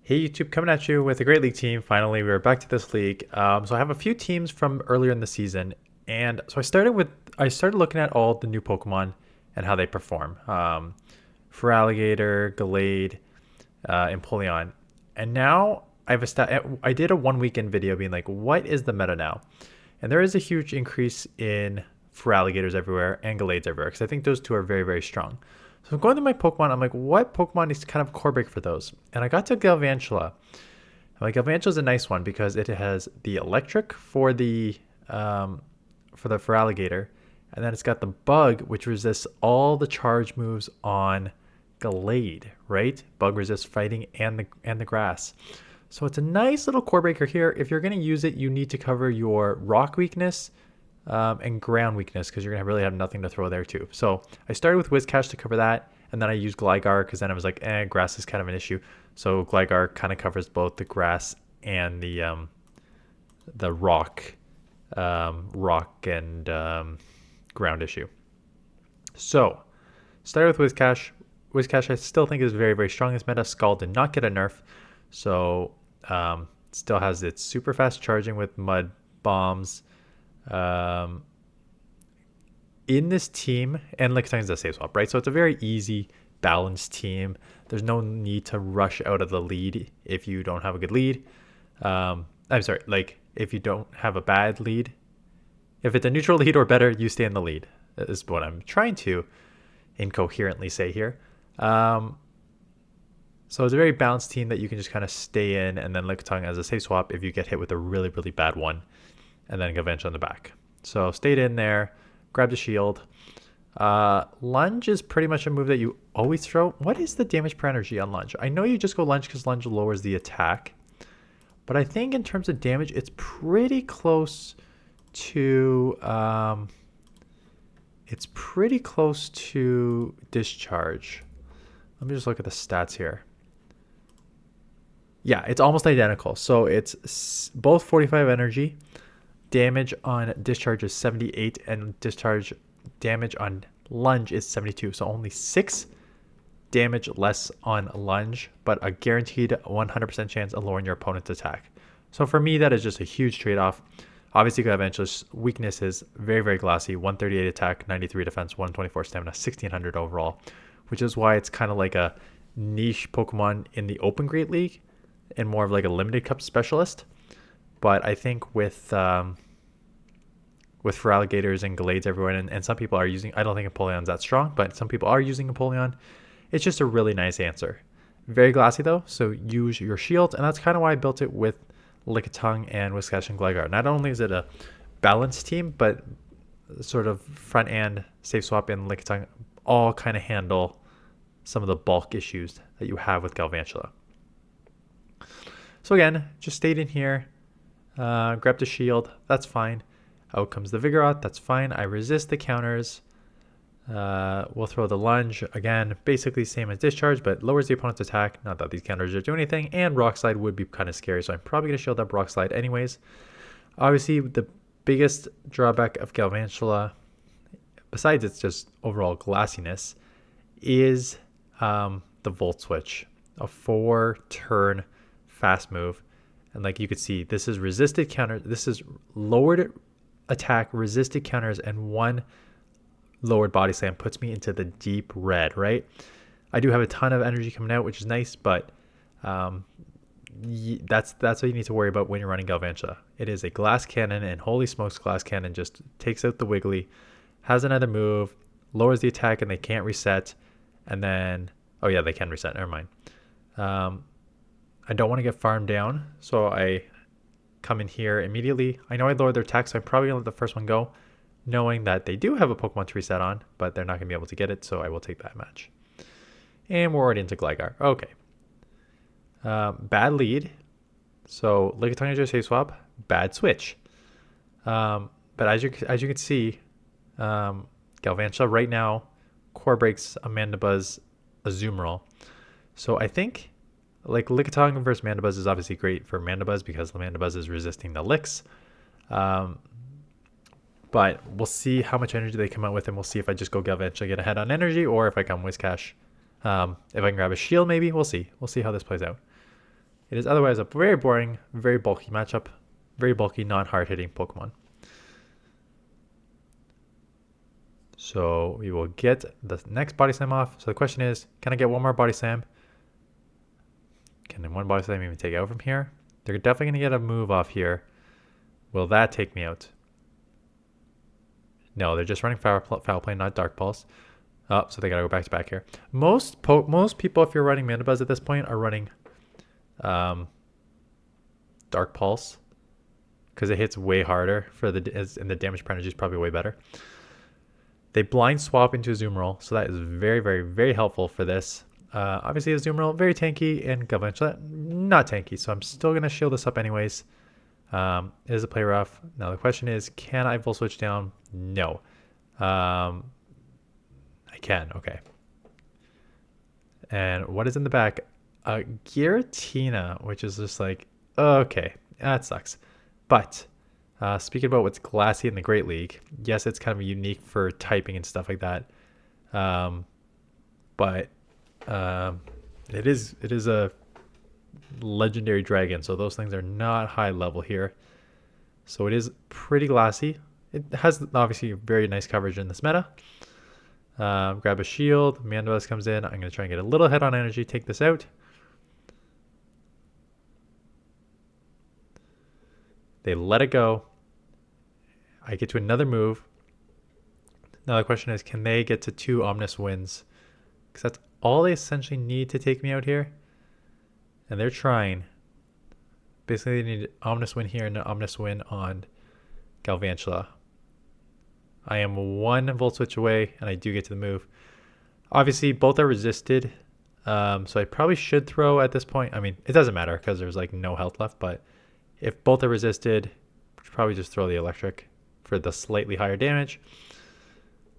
Hey YouTube, coming at you with a great league team. Finally, we're back to this league. So I have a few teams from earlier in the season, and so I started looking at all the new Pokemon and how they perform. Feraligatr, Gallade, Empoleon, and now I did a 1 weekend video being like, what is the meta now? And there is a huge increase in Feraligatrs everywhere and Gallades everywhere because I think those two are very, very strong. So I'm going through my Pokemon. I'm like, what Pokemon is kind of core break for those? And I got to Galvantula. I'm like, Galvantula is a nice one because it has the electric for the Feraligatr, and then it's got the bug, which resists all the charge moves on Gallade, right? Bug resists fighting and the grass. So it's a nice little core breaker here. If you're going to use it, you need to cover your rock weakness and ground weakness because you're going to really have nothing to throw there too. So I started with Whiscash to cover that, and then I used Gligar because then I was like, grass is kind of an issue. So Gligar kind of covers both the grass and the rock and ground issue. So started with Whiscash. Whiscash I still think is very, very strong. This meta. Scald did not get a nerf, so still has its super fast charging with mud bombs. In this team, and Lickitung is a safe swap, right? So it's a very easy, balanced team. There's no need to rush out of the lead if you don't have a good lead. I'm sorry, like if you don't have a bad lead. If it's a neutral lead or better, you stay in the lead, is what I'm trying to incoherently say here. So it's a very balanced team that you can just kind of stay in, and then Lickitung as a safe swap if you get hit with a really, really bad one, and then Galvantula on the back. So stayed in there, grabbed a shield. Lunge is pretty much a move that you always throw. What is the damage per energy on Lunge? I know you just go Lunge because Lunge lowers the attack, but I think in terms of damage, it's pretty close to Discharge. Let me just look at the stats here. Yeah, it's almost identical. So it's both 45 energy. Damage on Discharge is 78, and Discharge damage on Lunge is 72. So only 6 damage less on Lunge, but a guaranteed 100% chance of lowering your opponent's attack. So for me, that is just a huge trade-off. Obviously, Galvantula's weakness is very, very glassy. 138 attack, 93 defense, 124 stamina, 1600 overall, which is why it's kind of like a niche Pokemon in the Open Great League and more of like a limited cup specialist. But I think with Feraligatrs and Gallades everywhere, and some people are using, I don't think Empoleon's that strong, but some people are using Empoleon. It's just a really nice answer. Very glassy though, so use your shield, and that's kind of why I built it with Lickitung and Whiscash and Gligar. Not only is it a balanced team, but sort of front and safe swap and Lickitung all kind of handle some of the bulk issues that you have with Galvantula. So again, just stayed in here, grabbed a shield, that's fine. Out comes the Vigoroth, that's fine. I resist the counters. We'll throw the Lunge, again, basically same as Discharge, but lowers the opponent's attack. Not that these counters are doing anything, and Rock Slide would be kind of scary, so I'm probably going to shield up Rock Slide anyways. Obviously, the biggest drawback of Galvantula, besides its just overall glassiness, is the Volt Switch, a 4-turn fast move. And like you could see, this is resisted counter, this is lowered attack, resisted counters, and 1 lowered body slam puts me into the deep red, right? I do have a ton of energy coming out, which is nice, but that's what you need to worry about when you're running Galvantula. It is a glass cannon, and holy smokes, glass cannon just takes out the Wiggly, has another move, lowers the attack, and they can't reset. And then, oh yeah, they can reset, never mind. I don't want to get farmed down, so I come in here immediately. I know I lowered their attack, so I'm probably going to let the first one go, knowing that they do have a Pokemon to reset on, but they're not going to be able to get it, so I will take that match. And we're already into Gligar. Okay. Bad lead. So Lickitung is your safe swap. Bad switch. But as you can see, Galvantula right now core breaks a Mandibuzz, a Azumarill. So I think like Lickitung versus Mandibuzz is obviously great for Mandibuzz because the Mandibuzz is resisting the licks. But we'll see how much energy they come out with, and we'll see if I just go Galvantula, get ahead on energy, or if I come Whiscash. If I can grab a shield, maybe. We'll see. We'll see how this plays out. It is otherwise a very boring, very bulky matchup. Very bulky, not hard-hitting Pokemon. So we will get the next Body Slam off. So the question is, can I get one more Body Slam? Can one Body Slam even take out from here? They're definitely going to get a move off here. Will that take me out? No, they're just running Foul Play, not Dark Pulse. Oh, so they got to go back to back here. Most people, if you're running Mandibuzz at this point, are running Dark Pulse, because it hits way harder for and the damage per energy is probably way better. They blind swap into a Zoom Roll, so that is very, very, very helpful for this. Obviously, a Zoom Roll, very tanky, and Galvantula, not tanky, so I'm still going to shield this up anyways. It is a play rough. Now, the question is, can I Volt Switch down? No. I can, okay. And what is in the back? Giratina, which is just like, okay, that sucks. But speaking about what's glassy in the Great League, yes, it's kind of unique for typing and stuff like that. But it is a legendary dragon, so those things are not high level here. So it is pretty glassy. It has obviously very nice coverage in this meta. Grab a shield. Mandibuzz comes in. I'm going to try and get a little head on energy, take this out. They let it go. I get to another move. Now the question is, can they get to 2 Omnis wins? Because that's all they essentially need to take me out here. And they're trying. Basically, they need an Omnis win here and an Omnis win on Galvantula. I am 1 Volt Switch away, and I do get to the move. Obviously, both are resisted. So I probably should throw at this point. I mean, it doesn't matter because there's like no health left, but if both are resisted, should probably just throw the electric for the slightly higher damage.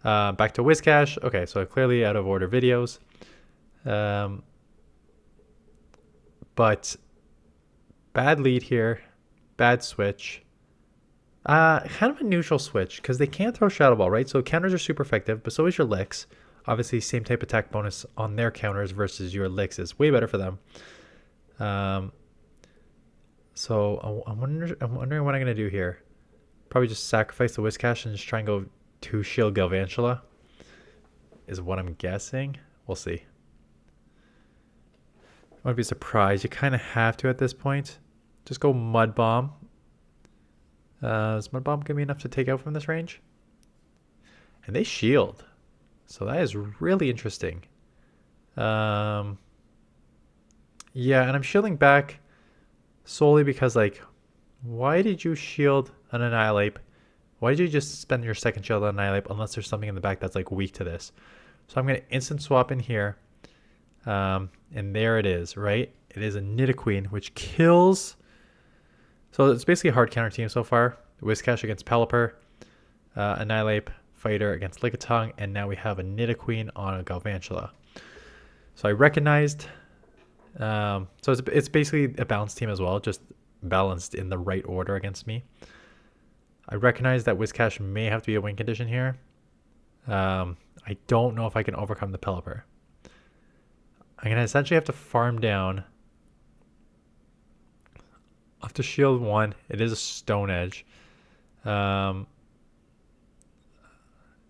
Back to Whiscash. Okay, so clearly out of order videos. But bad lead here. Bad switch. Kind of a neutral switch because they can't throw Shadow Ball, right? So counters are super effective, but so is your Licks. Obviously, same type attack bonus on their counters versus your Licks is way better for them. So I'm wondering what I'm going to do here. Probably just sacrifice the Whiscash and just try and go 2 shield Galvantula is what I'm guessing. We'll see. I wouldn't be surprised. You kind of have to at this point. Just go Mud Bomb. Is Mud Bomb going to be enough to take out from this range? And they shield. So that is really interesting. Yeah, and I'm shielding back solely because, like, why did you shield an Annihilate? Why did you just spend your second shield on Annihilate unless there's something in the back that's, like, weak to this? So I'm going to instant swap in here. And there it is, right? It is a Nidoqueen, which kills. So it's basically a hard counter team so far. Whiscash against Pelipper, Annihilate Fighter against Lickitung, and now we have a Nidoqueen on a Galvantula. So I recognized. So it's basically a balanced team as well, just balanced in the right order against me. I recognize that Whiscash may have to be a win condition here. I don't know if I can overcome the Pelipper. I'm going to essentially have to farm down. I'll have to shield 1. It is a Stone Edge.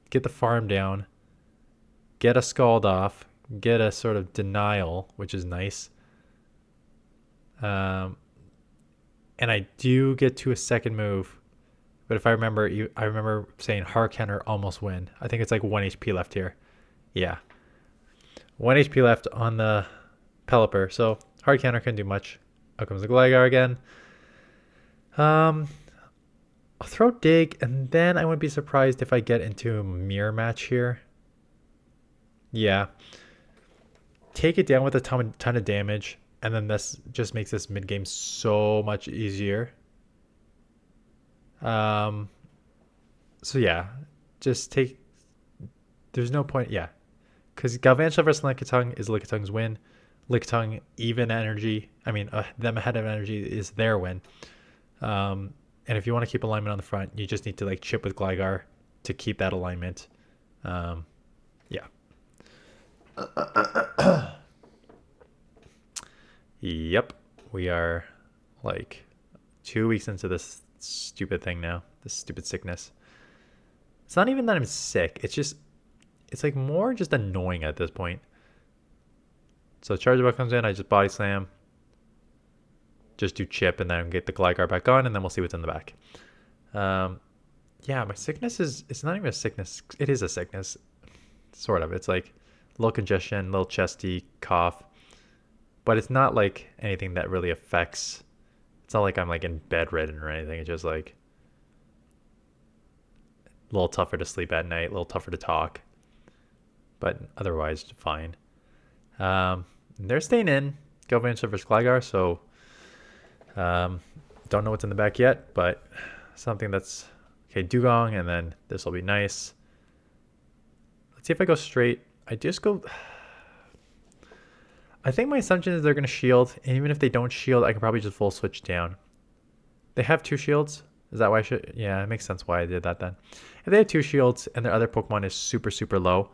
Get the farm down. Get a Scald off. Get a sort of Denial, which is nice. And I do get to a second move. But if I remember, I remember saying Hard Counter almost win. I think it's like 1 HP left here. Yeah. 1 HP left on the Pelipper. So Hard Counter couldn't do much. Out comes the Gligar again. I'll throw Dig, and then I wouldn't be surprised if I get into a mirror match here. Yeah. Take it down with a ton of damage, and then this just makes this mid-game so much easier. So yeah, just take. There's no point. Yeah, because Galvantula versus Lickitung is Lickitung's win. Lickitung even energy. I mean, them ahead of energy is their win. And if you want to keep alignment on the front, you just need to like chip with Gligar to keep that alignment. Yeah. Yep. we are like 2 weeks into this stupid thing now. This stupid sickness. It's not even that I'm sick. It's like more just annoying at this point. So Chargeable comes in, I just body slam. Just do chip and then get the Gligar back on, and then we'll see what's in the back. Yeah, my sickness it's not even a sickness. It is a sickness, sort of. It's like a little congestion, a little chesty, cough. But it's not like anything that really affects. It's not like I'm like in bedridden or anything. It's just like a little tougher to sleep at night, a little tougher to talk. But otherwise, fine. They're staying in Galvantula versus Gligar, so don't know what's in the back yet, but something that's okay. Dugong, and then this will be nice. Let's see if I go straight. I think my assumption is they're going to shield, and even if they don't shield, I can probably just full switch down. They have 2 shields. Is that why I should? Yeah, it makes sense why I did that then. If they have 2 shields and their other Pokemon is super, super low,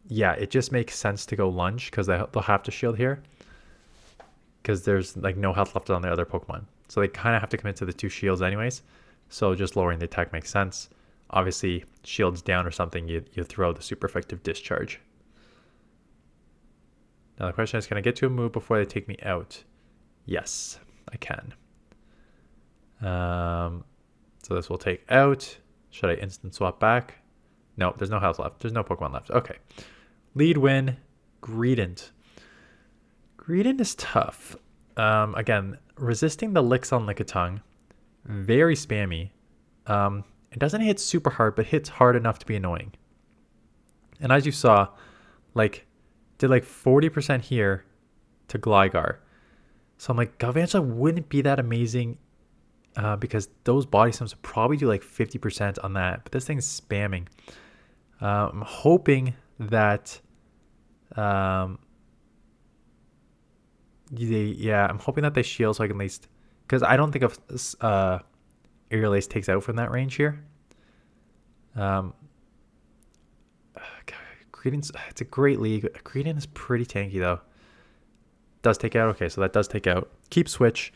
yeah, it just makes sense to go lunge because they'll have to shield here because there's like no health left on their other Pokemon. So they kind of have to commit to the 2 shields anyways. So just lowering the attack makes sense. Obviously, shields down or something, you throw the super effective discharge. Now the question is, can I get to a move before they take me out? Yes, I can. So this will take out. Should I instant swap back? No, there's no health left. There's no Pokemon left. Okay. Lead win. Greedent. Greedent is tough. Again, resisting the licks on Lickitung. Very spammy. It doesn't hit super hard, but hits hard enough to be annoying. And as you saw, like, did like 40% here to Gligar. So I'm like, Galvantula wouldn't be that amazing because those body slams would probably do like 50% on that. But this thing's spamming. I'm hoping that I'm hoping that they shield so I can at least, because I don't think of Aerial Ace takes out from that range here. Greedent, it's a great league. Greedent is pretty tanky though. Does take out. Okay, so that does take out. Keep switch.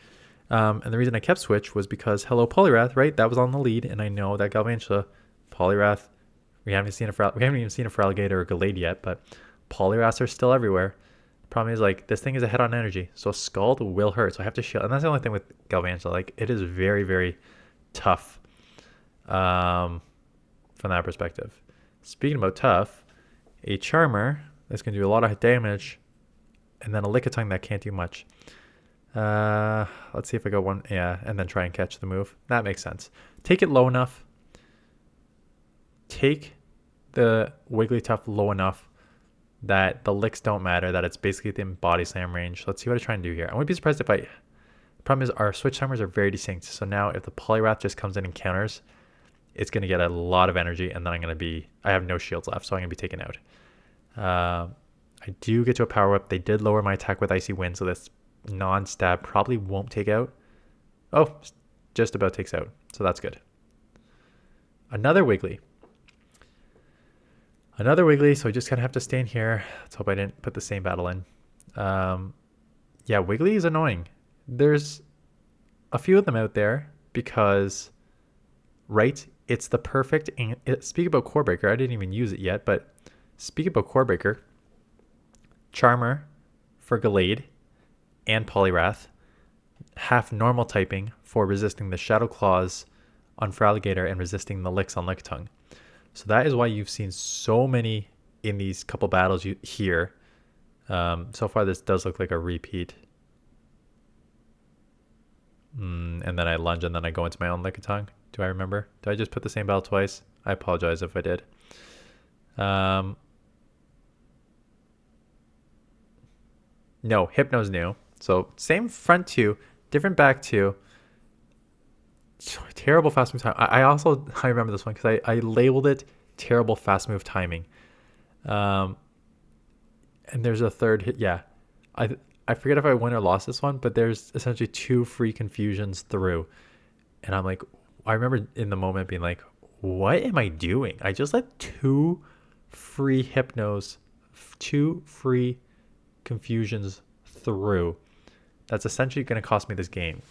And the reason I kept switch was because hello Poliwrath, right? That was on the lead, and I know that Galvantula, Poliwrath. We haven't even seen a feraligatr or gallade yet, but Poliwraths are still everywhere. The problem is like this thing is a head on energy, so Scald will hurt. So I have to shield, and that's the only thing with Galvantula. Like it is very, very tough from that perspective. Speaking about tough, a Charmer that's going to do a lot of damage, and then a Lickitung that can't do much. Let's see if I go one, and then try and catch the move. That makes sense. Take it low enough. Take the Wigglytuff low enough that the licks don't matter, that it's basically the body slam range. Let's see what I try and do here. I wouldn't be surprised if the problem is our switch timers are very distinct. So now if the Poliwrath just comes in and counters, it's going to get a lot of energy, and then I have no shields left, so I'm going to be taken out. I do get to a power whip. They did lower my attack with Icy Wind, so this non-stab probably won't take out. Oh, just about takes out, so that's good. Another Wiggly, so I just kind of have to stay in here. Let's hope I didn't put the same battle in. Yeah, Wiggly is annoying. There's a few of them out there because, right, it's the perfect, speak about COREBREAKER, I didn't even use it yet, but speak about COREBREAKER, Charmer for Gallade and Poliwrath, half normal typing for resisting the Shadow Claws on feraligatr and resisting the licks on Lickitung. So that is why you've seen so many in these couple battles here. So far, this does look like a repeat. And then I lunge and then I go into my own Lickitung. Do I remember? Did I just put the same battle twice? I apologize if I did. No, Hypno's new. So same front 2, different back 2. Terrible fast move time. I remember this one because I labeled it terrible fast move timing. And there's a third hit. Yeah. I forget if I won or lost this one, but there's essentially 2 free confusions through. And I'm like, I remember in the moment being like, what am I doing? I just let 2 free Hypnos, 2 free confusions through. That's essentially going to cost me this game.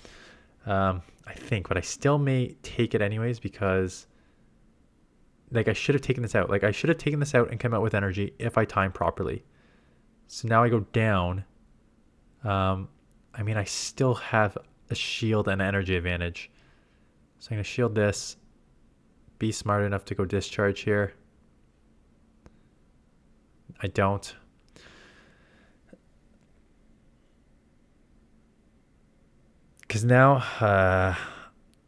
I think, but I still may take it anyways because like I should have taken this out. Like I should have taken this out and come out with energy if I time properly. So now I go down. I mean, I still have a shield and energy advantage. So I'm going to shield this. Be smart enough to go discharge here. I don't. Because now,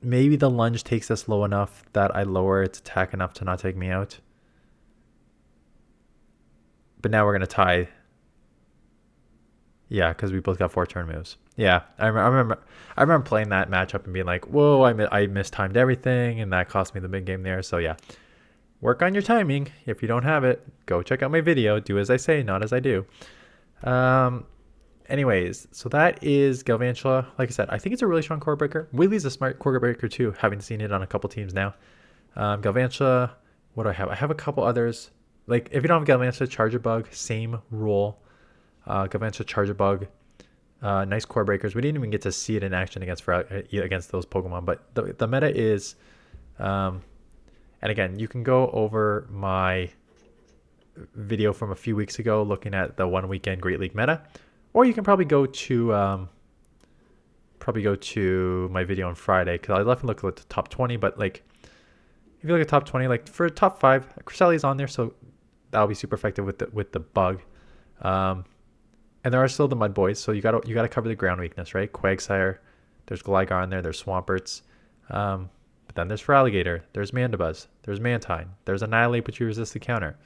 maybe the lunge takes us low enough that I lower its attack enough to not take me out. But now we're going to tie. Yeah, because we both got 4 turn moves. Yeah, I remember playing that matchup and being like, whoa, I mistimed everything, and that cost me the big game there. So yeah, work on your timing. If you don't have it, go check out my video. Do as I say, not as I do. Anyways, so that is Galvantula. Like I said, I think it's a really strong core breaker. Wheelie's a smart core breaker too, having seen it on a couple teams now. Galvantula, what do I have? I have a couple others. Like, if you don't have Galvantula, Charger Bug, same rule. Galvantula, Charger Bug, nice core breakers. We didn't even get to see it in action against those Pokemon, but the meta is, and again, you can go over my video from a few weeks ago looking at the 1 weekend Great League meta, or you can probably go to my video on Friday, because I left and look at the top 20. But like, if you look at top 20, like for top 5, Cresselia on there, so that'll be super effective with the bug. And there are still the mud boys, so you gotta cover the ground weakness, right? Quagsire, there's Gligar in there, there's Swamperts, but then there's Feraligatr, there's Mandibuzz, there's Mantine, there's Annihilate, which you resist the counter.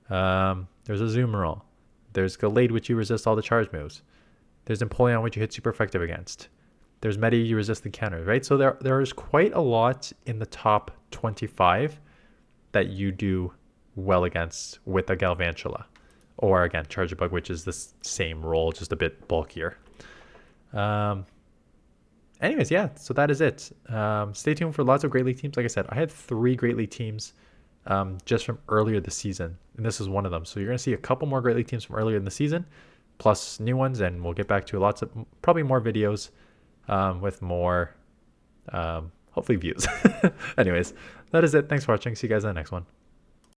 There's a Azumarill, there's Gallade, which you resist all the charge moves. There's Empoleon, which you hit super effective against. There's Medi, you resist the counter, right? So there is quite a lot in the top 25 that you do well against with a Galvantula. Or again, Charger Bug, which is the same role, just a bit bulkier. Anyways, yeah, so that is it. Stay tuned for lots of Great League teams. Like I said, I had 3 Great League teams just from earlier this season, and this is one of them. So you're going to see a couple more Great League teams from earlier in the season, plus new ones, and we'll get back to lots of, probably more videos with more, hopefully, views. Anyways, that is it. Thanks for watching. See you guys in the next one.